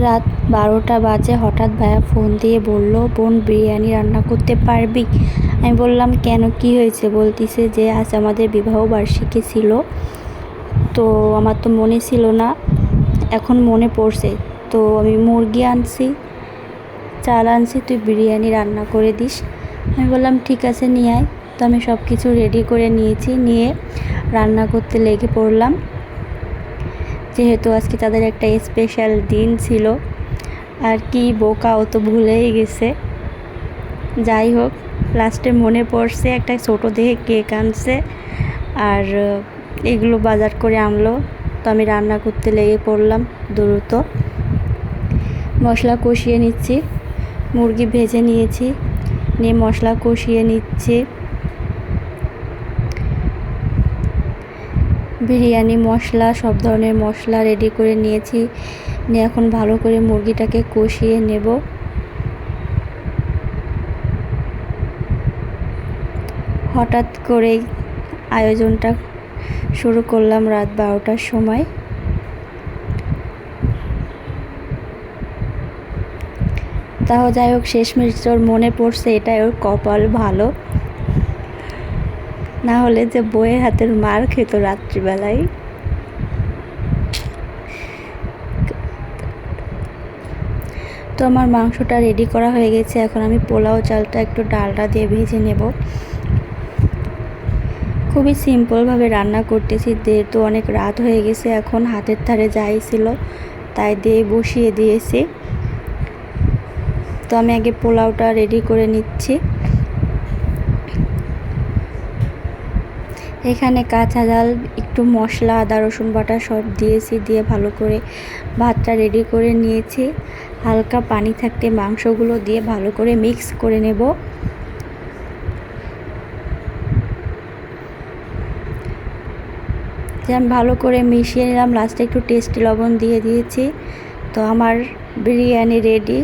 রাত 12টা বাজে হঠাৎ ভাইয়া ফোন দিয়ে বলল, বোন বিরিয়ানি রান্না করতে পারবি? আমি বললাম কেন, কি হয়েছে? বলতিছে যে আজ আমাদের বিবাহবার্ষিকী ছিল, তো আমার তো মনে ছিল না, এখন মনে পড়ছে, তো আমি মুরগি আনছি, চাল আনছি, তুই বিরিয়ানি রান্না করে দিস। আমি বললাম ঠিক আছে নিয়ে আয়। তো আমি সব কিছু রেডি করে নিয়েছি, নিয়ে রান্না করতে লেগে পড়লাম। যেহেতু আজকে তাদের একটা স্পেশাল দিন ছিল, আর কি বোকা, ও তো ভুলেই গেছে। যাই হোক, লাস্টে মনে পড়ছে, একটা ছোটো দেখে কেক আনছে আর এগুলো বাজার করে আনলো। তো আমি রান্না করতে লেগে পড়লাম দ্রুত। মশলা কষিয়ে নিচ্ছি, মুরগি ভেজে নিয়েছি, নিয়ে মশলা কষিয়ে নিচ্ছি। বিরিয়ানি মশলা, সব ধরনের মশলা রেডি করে নিয়েছি, নিয়ে এখন ভালো করে মুরগিটাকে কষিয়ে নেব। হঠাৎ করেই আয়োজনটা শুরু করলাম রাত 12টার সময়। তাও যাই হোক, শেষমেশ ওর মনে পড়ছে, এটাই ওর কপাল ভালো, না হলে যে বউয়ের হাতের মার খেত রাত্রিবেলায়। তো আমার মাংসটা রেডি করা হয়ে গেছে, এখন আমি পোলাও চালটা একটু ডালটা দিয়ে ভেজে নেব। খুবই সিম্পলভাবে রান্না করতেছি, যেহেতু অনেক রাত হয়ে গেছে, এখন হাতের ধারে যাই ছিল তাই দিয়ে বসিয়ে দিয়েছি। তো আমি আগে পোলাওটা রেডি করে নিচ্ছি। এখানে কাঁচা ঝাল, একটু মশলা, আদা রসুন বাটা সব দিয়েছি, দিয়ে ভালো করে ভাতটা রেডি করে নিয়েছি। হালকা পানি থাকতে মাংসগুলো দিয়ে ভালো করে মিক্স করে নেব। আমি ভালো করে মিশিয়ে নিলাম, লাস্টে একটু টেস্টি লবণ দিয়ে দিয়েছি। তো আমার বিরিয়ানি রেডি।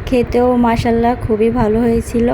খেতেও মাশাল্লাহ খুবই ভালো হয়েছিল।